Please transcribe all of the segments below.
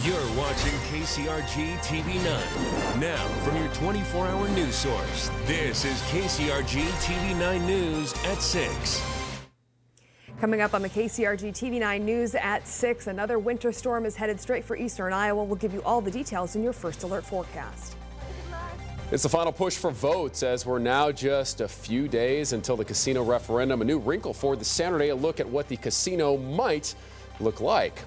You're watching KCRG TV 9. Now, from your 24-hour news source, this is KCRG TV 9 News at 6. Coming up on the KCRG TV 9 News at 6, another winter storm is headed straight for eastern Iowa. We'll give you all the details in your first alert forecast. It's the final push for votes as we're now just a few days until the casino referendum. A new wrinkle for the Saturday, a look at what the casino might look like.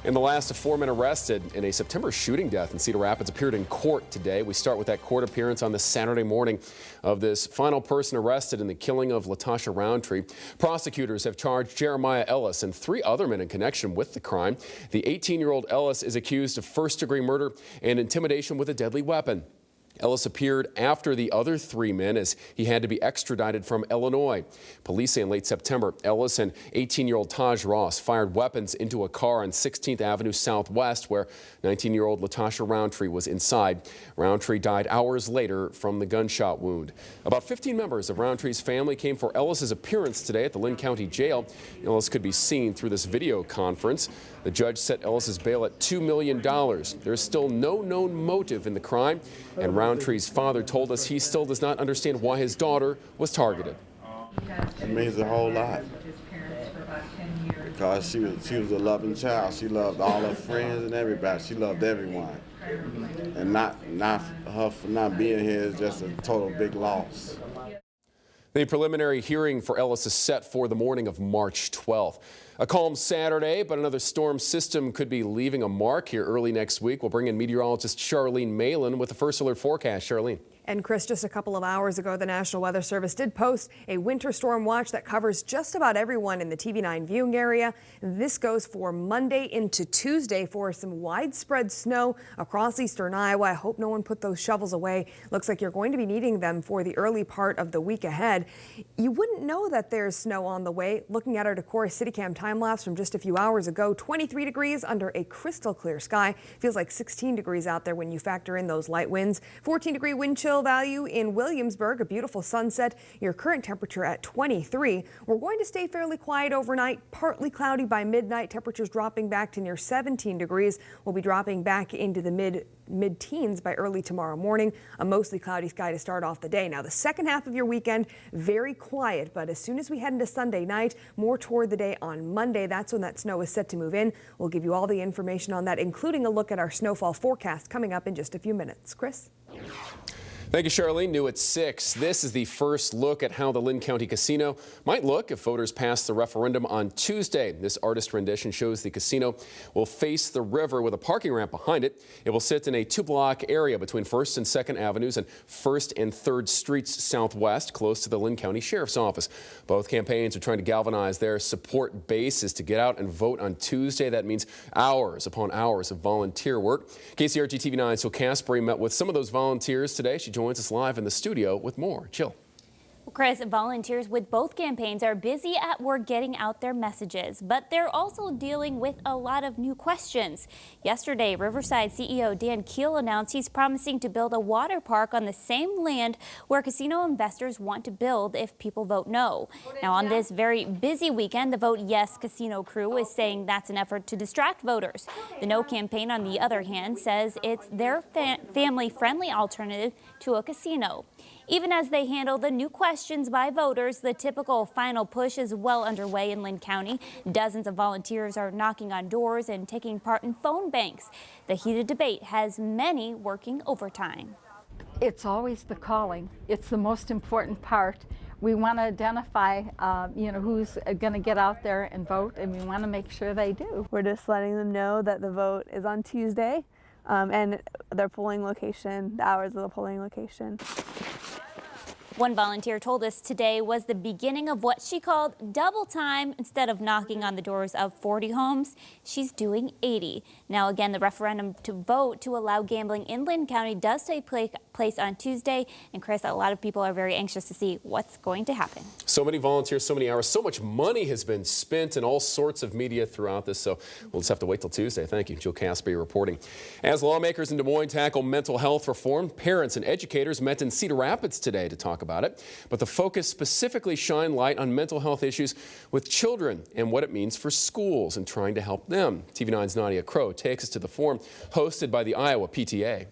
And the last of 4 men arrested in a September shooting death in Cedar Rapids appeared in court today. We start with that court appearance on the Saturday morning of this final person arrested in the killing of Latasha Roundtree. Prosecutors have charged Jeremiah Ellis and 3 other men in connection with the crime. The 18-year-old Ellis is accused of first-degree murder and intimidation with a deadly weapon. Ellis appeared after the other 3 men as he had to be extradited from Illinois. Police say in late September, Ellis and 18-year-old Taj Ross fired weapons into a car on 16th Avenue Southwest where 19-year-old Latasha Roundtree was inside. Roundtree died hours later from the gunshot wound. About 15 members of Roundtree's family came for Ellis's appearance today at the Linn County Jail. Ellis could be seen through this video conference. The judge set Ellis's bail at $2 million. There's still no known motive in the crime, and Roundtree's father told us he still does not understand why his daughter was targeted. It means a whole lot because she was a loving child. She loved all her friends and everybody. She loved everyone, and not her for not being here is just a total big loss. The preliminary hearing for Ellis is set for the morning of March 12th. A calm Saturday, but another storm system could be leaving a mark here early next week. We'll bring in meteorologist Charlene Malin with the first alert forecast. Charlene. And Chris, just a couple of hours ago, the National Weather Service did post a winter storm watch that covers just about everyone in the TV9 viewing area. This goes for Monday into Tuesday for some widespread snow across eastern Iowa. I hope no one put those shovels away. Looks like you're going to be needing them for the early part of the week ahead. You wouldn't know that there's snow on the way. Looking at our Decorah CityCam time lapse from just a few hours ago, 23 degrees under a crystal clear sky. Feels like 16 degrees out there when you factor in those light winds. 14-degree wind chill value in Williamsburg, a beautiful sunset. Your current temperature at 23. We're going to stay fairly quiet overnight, partly cloudy by midnight. Temperatures dropping back to near 17 degrees. We'll be dropping back into the mid-teens by early tomorrow morning. A mostly cloudy sky to start off the day. Now the second half of your weekend, very quiet, but as soon as we head into Sunday night, more toward the day on Monday, that's when that snow is set to move in. We'll give you all the information on that, including a look at our snowfall forecast coming up in just a few minutes. Chris? Thank you, Charlene. New at 6. This is the first look at how the Linn County Casino might look if voters pass the referendum on Tuesday. This artist rendition shows the casino will face the river with a parking ramp behind it. It will sit in a 2-block area between 1st and 2nd Avenues and 1st and 3rd Streets Southwest, close to the Linn County Sheriff's Office. Both campaigns are trying to galvanize their support bases to get out and vote on Tuesday. That means hours upon hours of volunteer work. KCRG TV 9's Jill Caspery met with some of those volunteers today. She joins us live in the studio with more. Jill. Well, Chris, volunteers with both campaigns are busy at work getting out their messages, but they're also dealing with a lot of new questions. Yesterday, Riverside CEO Dan Keel announced he's promising to build a water park on the same land where casino investors want to build if people vote no. Now, on this very busy weekend, the Vote Yes casino crew is saying that's an effort to distract voters. The No campaign, on the other hand, says it's their family-friendly alternative to a casino. Even as they handle the new questions by voters, the typical final push is well underway in Linn County. Dozens of volunteers are knocking on doors and taking part in phone banks. The heated debate has many working overtime. It's always the calling. It's the most important part. We want to identify, who's going to get out there and vote, and we want to make sure they do. We're just letting them know that the vote is on Tuesday, and their polling location, the hours of the polling location. One volunteer told us today was the beginning of what she called double time. Instead of knocking on the doors of 40 homes, she's doing 80. Now, again, the referendum to vote to allow gambling in Linn County does take place on Tuesday. And Chris, a lot of people are very anxious to see what's going to happen. So many volunteers, so many hours, so much money has been spent in all sorts of media throughout this. So we'll just have to wait till Tuesday. Thank you. Jill Caspery reporting. As lawmakers in Des Moines tackle mental health reform, parents and educators met in Cedar Rapids today to talk about about it. But the focus specifically shined light on mental health issues with children and what it means for schools and trying to help them. TV 9's Nadia Crow takes us to the forum hosted by the Iowa PTA.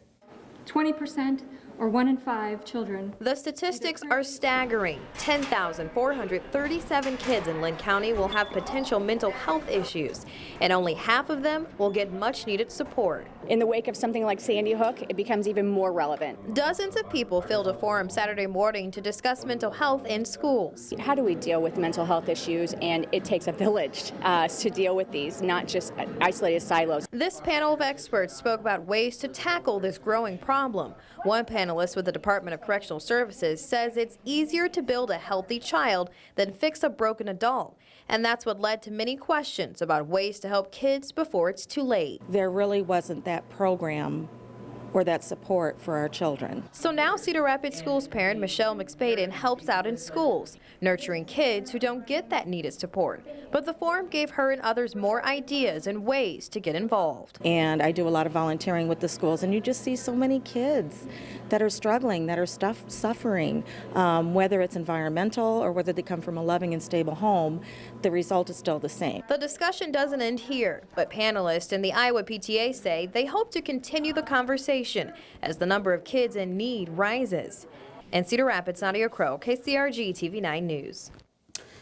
20% or 1 in 5 children. The statistics are staggering. 10,437 kids in Lynn County will have potential mental health issues, and only half of them will get much needed support. In the wake of something like Sandy Hook, it becomes even more relevant. Dozens of people filled a forum Saturday morning to discuss mental health in schools. How do we deal with mental health issues? And it takes a village to deal with these, not just isolated silos. This panel of experts spoke about ways to tackle this growing problem. One panelist with the Department of Correctional Services says it's easier to build a healthy child than fix a broken adult. And that's what led to many questions about ways to help kids before it's too late. There really wasn't that program or that support for our children. So now Cedar Rapids Schools parent Michelle McSpaden helps out in schools, nurturing kids who don't get that needed support. But the forum gave her and others more ideas and ways to get involved. And I do a lot of volunteering with the schools, and you just see so many kids that are struggling, that are suffering, whether it's environmental or whether they come from a loving and stable home, the result is still the same. The discussion doesn't end here, but panelists in the Iowa PTA say they hope to continue the conversation as the number of kids in need rises. In Cedar Rapids, Nadia Crow, KCRG TV 9 News.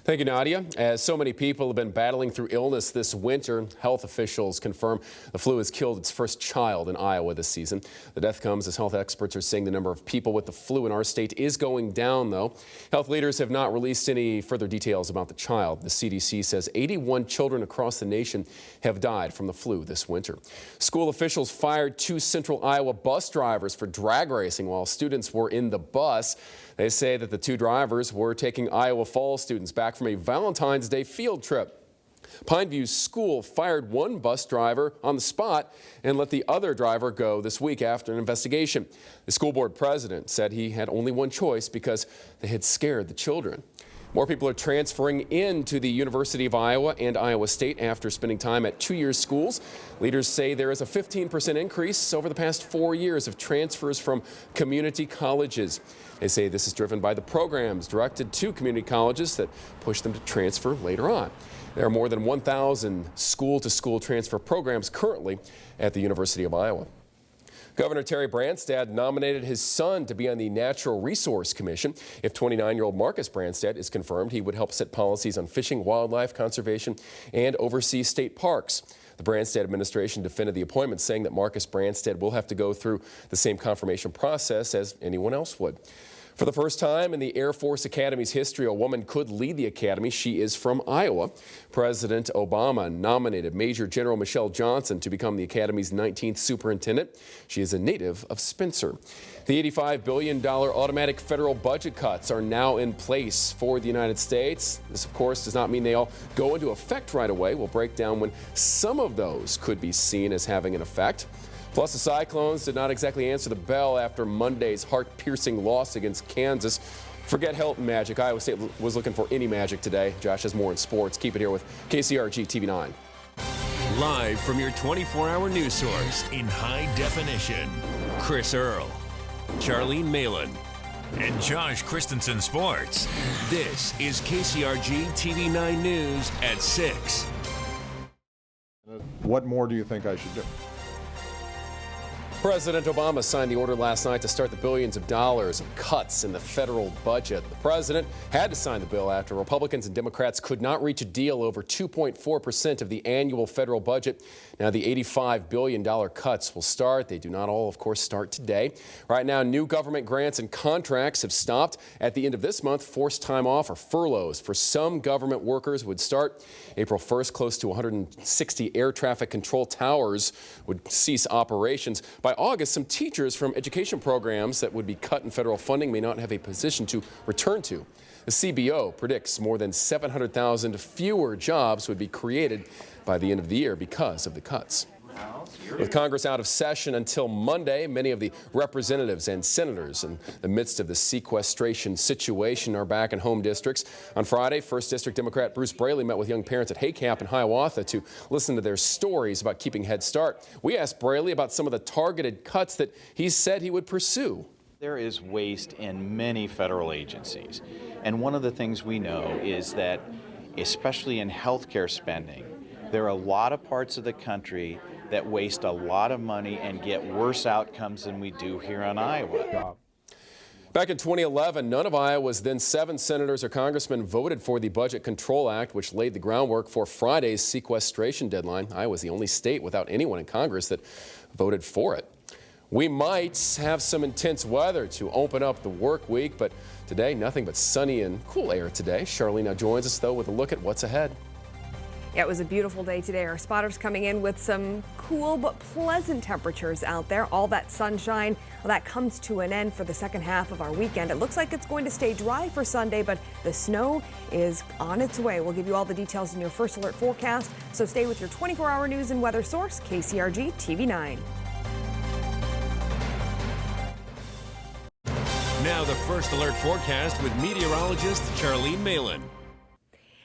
Thank you, Nadia. As so many people have been battling through illness this winter, health officials confirm the flu has killed its first child in Iowa this season. The death comes as health experts are saying the number of people with the flu in our state is going down, though. Health leaders have not released any further details about the child. The CDC says 81 children across the nation have died from the flu this winter. School officials fired 2 central Iowa bus drivers for drag racing while students were in the bus. They say that the 2 drivers were taking Iowa Falls students back from a Valentine's Day field trip. Pineview School fired 1 bus driver on the spot and let the other driver go this week after an investigation. The school board president said he had only one choice because they had scared the children. More people are transferring into the University of Iowa and Iowa State after spending time at 2-year schools. Leaders say there is a 15% increase over the past 4 years of transfers from community colleges. They say this is driven by the programs directed to community colleges that push them to transfer later on. There are more than 1,000 school-to-school transfer programs currently at the University of Iowa. Governor Terry Branstad nominated his son to be on the Natural Resource Commission. If 29-year-old Marcus Branstad is confirmed, he would help set policies on fishing, wildlife conservation, and oversee state parks. The Branstad administration defended the appointment, saying that Marcus Branstad will have to go through the same confirmation process as anyone else would. For the first time in the Air Force Academy's history, a woman could lead the academy. She is from Iowa. President Obama nominated Major General Michelle Johnson to become the Academy's 19th superintendent. She is a native of Spencer. The $85 billion automatic federal budget cuts are now in place for the United States. This, of course, does not mean they all go into effect right away. We'll break down when some of those could be seen as having an effect. Plus, the Cyclones did not exactly answer the bell after Monday's heart-piercing loss against Kansas. Forget Hilton magic. Iowa State was looking for any magic today. Josh has more in sports. Keep it here with KCRG TV 9. Live from your 24-hour news source in high definition, Chris Earl, Charlene Malin, and Josh Christensen Sports. This is KCRG TV 9 News at 6. What more do you think I should do? President Obama signed the order last night to start the billions of dollars of cuts in the federal budget. The president had to sign the bill after Republicans and Democrats could not reach a deal over 2.4% of the annual federal budget. Now, the $85 billion cuts will start. They do not all, of course, start today. Right now, new government grants and contracts have stopped. At the end of this month, forced time off or furloughs for some government workers would start. April 1st, close to 160 air traffic control towers would cease operations. By August, some teachers from education programs that would be cut in federal funding may not have a position to return to. The CBO predicts more than 700,000 fewer jobs would be created by the end of the year because of the cuts. With Congress out of session until Monday, many of the representatives and senators in the midst of the sequestration situation are back in home districts. On Friday, 1st District Democrat Bruce Braley met with young parents at Hay Camp in Hiawatha to listen to their stories about keeping Head Start. We asked Braley about some of the targeted cuts that he said he would pursue. There is waste in many federal agencies, and one of the things we know is that, especially in healthcare spending, there are a lot of parts of the country that waste a lot of money and get worse outcomes than we do here in Iowa. Back in 2011, none of Iowa's then 7 senators or congressmen voted for the Budget Control Act, which laid the groundwork for Friday's sequestration deadline. Iowa's the only state without anyone in Congress that voted for it. We might have some intense weather to open up the work week, but today, nothing but sunny and cool air today. Charlene now joins us, though, with a look at what's ahead. Yeah, it was a beautiful day today. Our spotters coming in with some cool but pleasant temperatures out there. All that sunshine, well, that comes to an end for the second half of our weekend. It looks like it's going to stay dry for Sunday, but the snow is on its way. We'll give you all the details in your first alert forecast, so stay with your 24-hour news and weather source, KCRG TV 9. Now the first alert forecast with meteorologist Charlene Malin.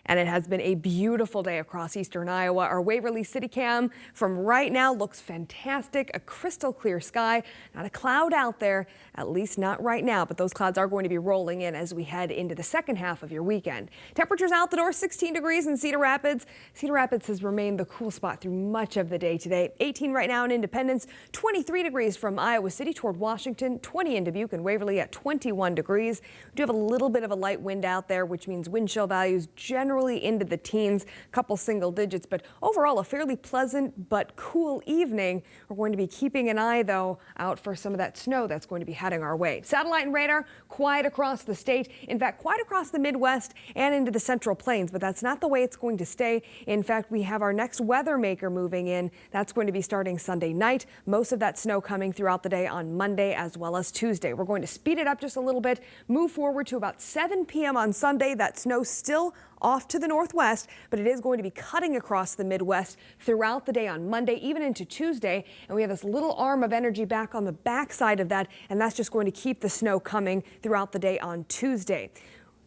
And it has been a beautiful day across eastern Iowa. Our Waverly City Cam from right now looks fantastic. A crystal clear sky, not a cloud out there, at least not right now. But those clouds are going to be rolling in as we head into the second half of your weekend. Temperatures out the door, 16 degrees in Cedar Rapids. Cedar Rapids has remained the cool spot through much of the day today. 18 right now in Independence, 23 degrees from Iowa City toward Washington, 20 in Dubuque and Waverly at 21 degrees. We do have a little bit of a light wind out there, which means wind chill values generally into the teens, couple single digits, but overall a fairly pleasant but cool evening. We're going to be keeping an eye, though, out for some of that snow that's going to be heading our way. Satellite and radar quiet across the state. In fact, quiet across the Midwest and into the Central Plains, but that's not the way it's going to stay. In fact, we have our next weather maker moving in. That's going to be starting Sunday night. Most of that snow coming throughout the day on Monday as well as Tuesday. We're going to speed it up just a little bit, move forward to about 7 p.m. on Sunday. That snow still off to the northwest, but it is going to be cutting across the Midwest throughout the day on Monday, even into Tuesday. And we have this little arm of energy back on the backside of that, and that's just going to keep the snow coming throughout the day on Tuesday.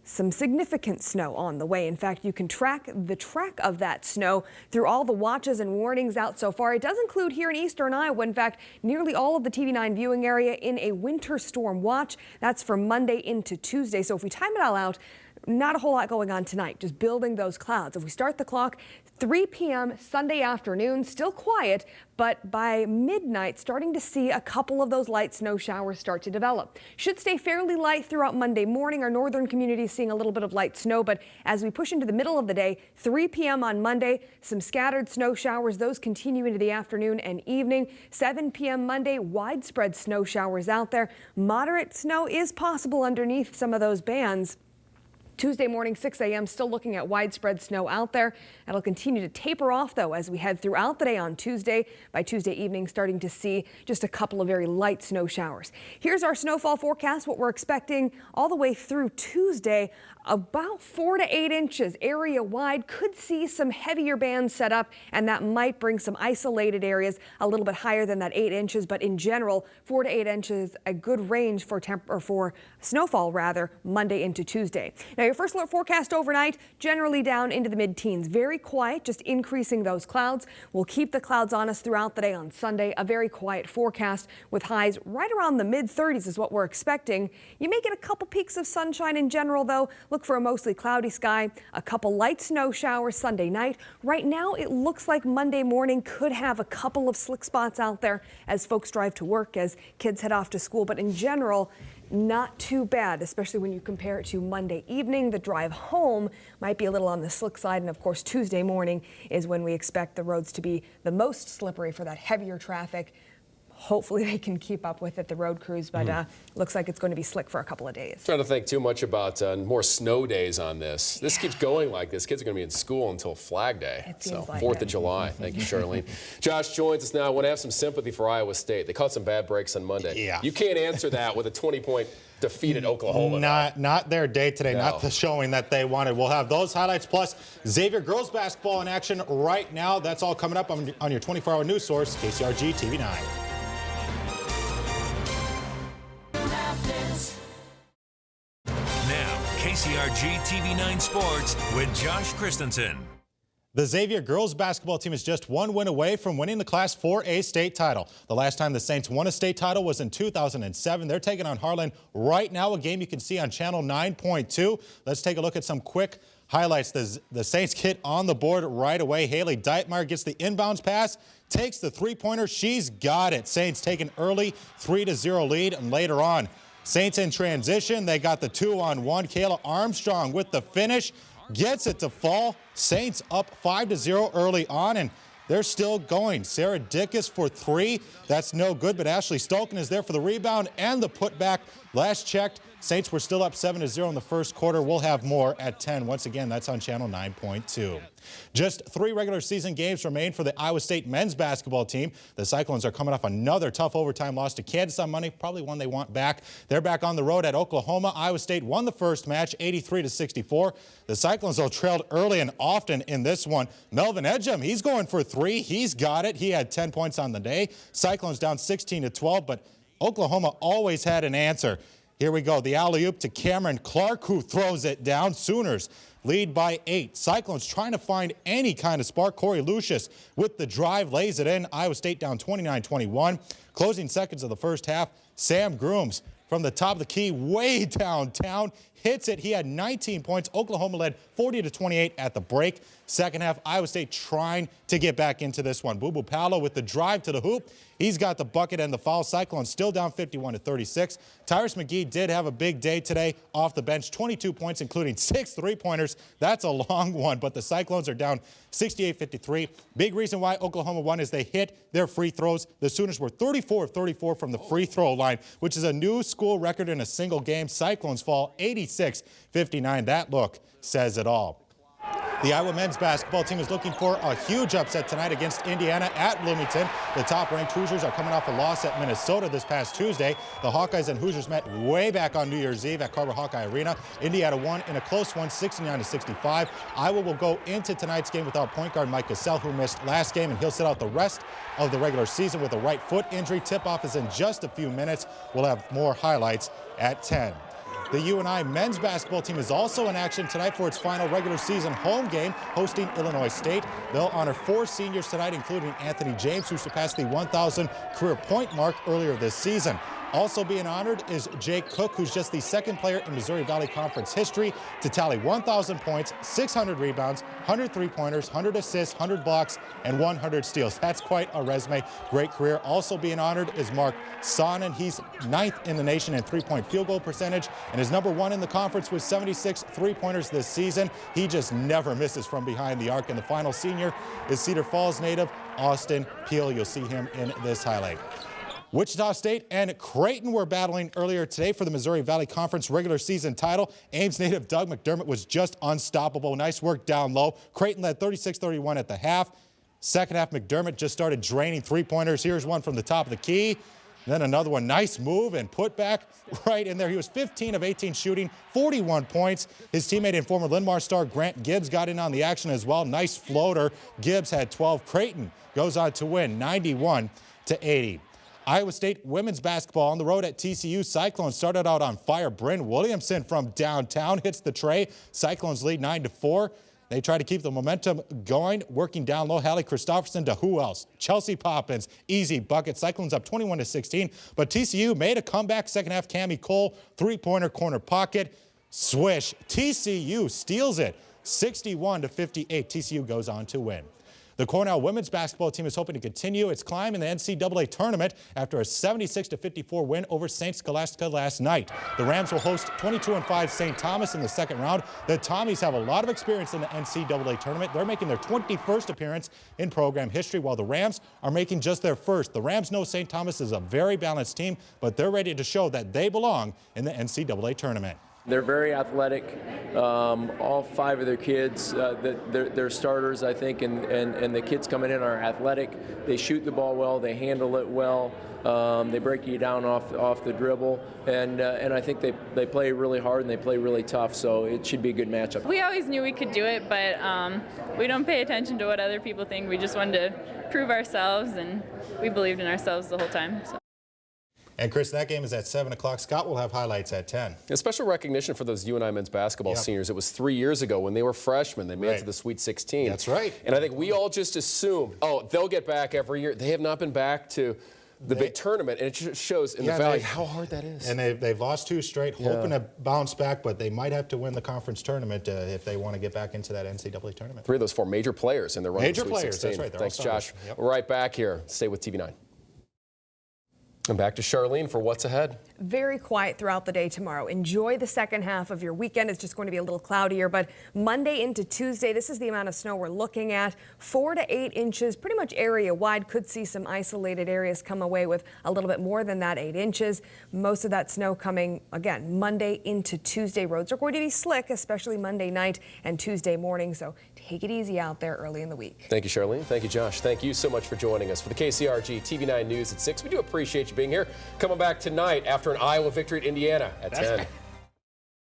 Some significant snow on the way. In fact, you can track the track of that snow through all the watches and warnings out so far. It does include here in eastern Iowa. In fact, nearly all of the TV9 viewing area in a winter storm watch. That's from Monday into Tuesday. So if we time it all out, not a whole lot going on tonight, just building those clouds. If we start the clock 3 p.m. Sunday afternoon, still quiet, but by midnight, starting to see a couple of those light snow showers start to develop. Should stay fairly light throughout Monday morning. Our northern community is seeing a little bit of light snow, but as we push into the middle of the day, 3 p.m. on Monday, some scattered snow showers. Those continue into the afternoon and evening. 7 p.m. Monday, widespread snow showers out there. Moderate snow is possible underneath some of those bands. Tuesday morning, 6 a.m., still looking at widespread snow out there. It'll continue to taper off, though, as we head throughout the day on Tuesday. By Tuesday evening, starting to see just a couple of very light snow showers. Here's our snowfall forecast, what we're expecting all the way through Tuesday. About 4 to 8 inches area wide. Could see some heavier bands set up, and that might bring some isolated areas a little bit higher than that 8 inches. But in general, 4 to 8 inches, a good range for for snowfall rather, Monday into Tuesday. Now your first alert forecast overnight, generally down into the mid-teens. Very quiet, just increasing those clouds. We'll keep the clouds on us throughout the day on Sunday. A very quiet forecast with highs right around the mid-30s is what we're expecting. You may get a couple peaks of sunshine in general, though. Look for a mostly cloudy sky, a couple light snow showers Sunday night. Right now, it looks like Monday morning could have a couple of slick spots out there as folks drive to work, as kids head off to school. But in general, not too bad, especially when you compare it to Monday evening. The drive home might be a little on the slick side. And of course, Tuesday morning is when we expect the roads to be the most slippery for that heavier traffic. Hopefully they can keep up with it, the road crews, but looks like it's going to be slick for a couple of days. Trying to think too much about more snow days on this. This keeps going like this. Kids are going to be in school until Flag Day. So like 4th of July. Thank you, Charlene. Josh joins us now. I want to have some sympathy for Iowa State. They caught some bad breaks on Monday. Yeah. You can't answer that with a 20-point defeat at Oklahoma. Not their day today, not the showing that they wanted. We'll have those highlights plus Xavier girls basketball in action right now. That's all coming up on your 24-hour news source, KCRG TV 9. Now, KCRG TV 9 Sports with Josh Christensen. The Xavier girls basketball team is just one win away from winning the Class 4A state title. The last time the Saints won a state title was in 2007. They're taking on Harlan right now, a game you can see on channel 9.2. Let's take a look at some quick highlights. The Saints get on the board right away. Haley Deitmeyer gets the inbounds pass, takes the three-pointer. She's got it. Saints take an early 3-0 lead, and later on, Saints in transition. They got the 2-on-1. Kayla Armstrong with the finish. Gets it to fall. Saints up 5-0 early on, and they're still going. Sarah Dickus for three. That's no good, but Ashley Stolken is there for the rebound and the putback. Last checked, Saints were still up 7-0 in the first quarter. We'll have more at 10. Once again, that's on channel 9.2. Just 3 regular season games remain for the Iowa State men's basketball team. The Cyclones are coming off another tough overtime loss to Kansas on Monday, probably one they want back. They're back on the road at Oklahoma. Iowa State won the first match, 83-64. The Cyclones, though, trailed early and often in this one. Melvin Edgem, he's going for 3. He's got it. He had 10 points on the day. Cyclones down 16-12, but Oklahoma always had an answer. Here we go. The alley-oop to Cameron Clark, who throws it down. Sooners lead by 8. Cyclones trying to find any kind of spark. Corey Lucius with the drive lays it in. Iowa State down 29-21. Closing seconds of the first half, Sam Grooms from the top of the key way downtown hits it. He had 19 points. Oklahoma led 40-28 at the break. Second half, Iowa State trying to get back into this one. Boo Boo Paolo with the drive to the hoop. He's got the bucket and the foul. Cyclones still down 51-36. Tyrus McGee did have a big day today off the bench. 22 points, including 6 three-pointers. That's a long one, but the Cyclones are down 68-53. Big reason why Oklahoma won is they hit their free throws. The Sooners were 34 of 34 from the free throw line, which is a new school record in a single game. Cyclones fall 86-59. That look says it all. The Iowa men's basketball team is looking for a huge upset tonight against Indiana at Bloomington. The top-ranked Hoosiers are coming off a loss at Minnesota this past Tuesday. The Hawkeyes and Hoosiers met way back on New Year's Eve at Carver Hawkeye Arena. Indiana won in a close one, 69-65. Iowa will go into tonight's game without point guard Mike Cassell, who missed last game, and he'll sit out the rest of the regular season with a right foot injury. Tip-off is in just a few minutes. We'll have more highlights at 10. The UNI men's basketball team is also in action tonight for its final regular season home game, hosting Illinois State. They'll honor 4 seniors tonight, including Anthony James, who surpassed the 1,000 career point mark earlier this season. Also being honored is Jake Cook, who's just the second player in Missouri Valley Conference history to tally 1,000 points, 600 rebounds, 100 three-pointers, 100 assists, 100 blocks, and 100 steals. That's quite a resume. Great career. Also being honored is Mark Sonnen. He's 9th in the nation in three-point field goal percentage and is number 1 in the conference with 76 three-pointers this season. He just never misses from behind the arc. And the final senior is Cedar Falls native Austin Peel. You'll see him in this highlight. Wichita State and Creighton were battling earlier today for the Missouri Valley Conference regular season title. Ames native Doug McDermott was just unstoppable. Nice work down low. Creighton led 36-31 at the half. Second half, McDermott just started draining three-pointers. Here's one from the top of the key. Then another one. Nice move and put back right in there. He was 15 of 18 shooting, 41 points. His teammate and former Linn-Mar star Grant Gibbs got in on the action as well. Nice floater. Gibbs had 12. Creighton goes on to win 91-80. Iowa State women's basketball on the road at TCU. Cyclones started out on fire. Bryn Williamson from downtown hits the tray. Cyclones lead 9-4. They try to keep the momentum going, working down low. Hallie Christopherson to who else? Chelsea Poppins, easy bucket. Cyclones up 21-16, but TCU made a comeback. Second half, Cammie Cole, three-pointer corner pocket. Swish. TCU steals it, 61-58. TCU goes on to win. The Cornell women's basketball team is hoping to continue its climb in the NCAA tournament after a 76-54 win over St. Scholastica last night. The Rams will host 22-5 St. Thomas in the second round. The Tommies have a lot of experience in the NCAA tournament. They're making their 21st appearance in program history, while the Rams are making just their first. The Rams know St. Thomas is a very balanced team, but they're ready to show that they belong in the NCAA tournament. They're very athletic. All 5 of their kids, they're starters, I think, and the kids coming in are athletic. They shoot the ball well. They handle it well. They break you down off the dribble, and I think they play really hard and they play really tough. So it should be a good matchup. We always knew we could do it, but we don't pay attention to what other people think. We just wanted to prove ourselves, and we believed in ourselves the whole time. So. And Chris, that game is at 7 o'clock. Scott will have highlights at 10. A special recognition for those UNI men's basketball seniors. It was 3 years ago when they were freshmen. They made it to the Sweet 16. That's right. And I think we all just assumed, oh, they'll get back every year. They have not been back to the big tournament, and it just shows in the Valley how hard that is. And they've lost 2 straight, hoping to bounce back, but they might have to win the conference tournament if they want to get back into that NCAA tournament. 3 of those 4 major players in their run to the Sweet 16. That's right. Thanks, Josh. We're right back here. Stay with TV9. And back to Charlene for what's ahead. Very quiet throughout the day tomorrow. Enjoy the second half of your weekend. It's just going to be a little cloudier, but Monday into Tuesday, this is the amount of snow we're looking at. 4 to 8 inches, pretty much area wide. Could see some isolated areas come away with a little bit more than that, 8 inches. Most of that snow coming, again, Monday into Tuesday. Roads are going to be slick, especially Monday night and Tuesday morning, so take it easy out there early in the week. Thank you, Charlene. Thank you, Josh. Thank you so much for joining us for the KCRG TV9 News at 6. We do appreciate you being here. Coming back tonight after an Iowa victory at Indiana at 10.